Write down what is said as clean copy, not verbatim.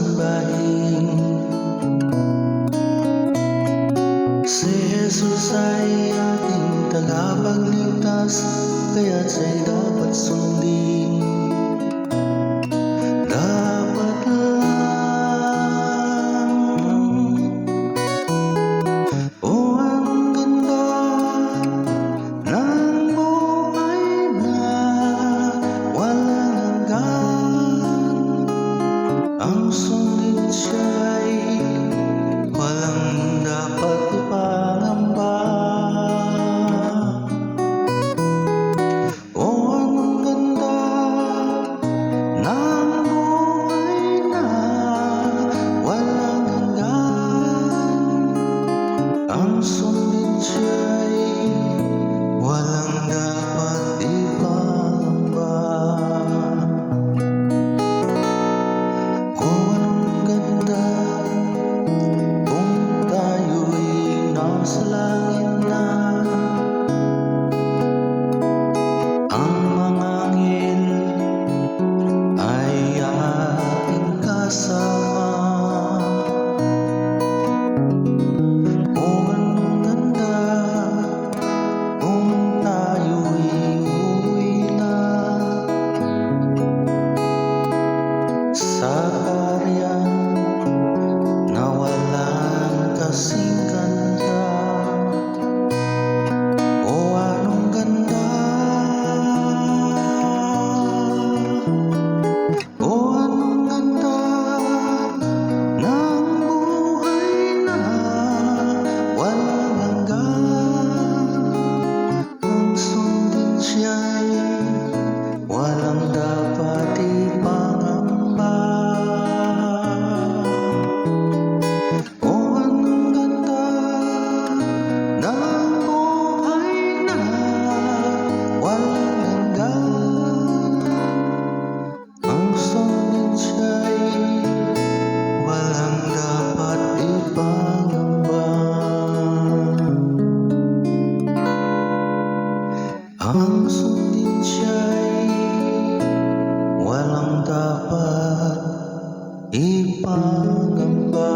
sambahin. Si Jesus ay ating tagapagligtas, kaya't siya'y dapat sundin. Dapat lang. Oh, ang ganda ng buhay na walang hanggan. Ang sundin siya'y walang dapat ipangamba. Oh, ang ganda ng buhay na walang hanggan. Ang sundin siya'y walang dapat ipangamba. Oh, anong ganda kung tayo'y nasa langit na. Ang mga anghel ay ating kasama. Oh, anong ganda kung tayo'y uuwi na sa kaharian na walang kasing ganda. Oh, anong ganda. Oh, anong ganda ng buhay na walang hanggan. Ang sundin siya'y walang dapat ipangamba. Oh, anong ganda ng buhay na walang hanggan. Ang sundin siya'y walang dapat ipangamba. Ang sundin siya'y walang dapat ipangamba.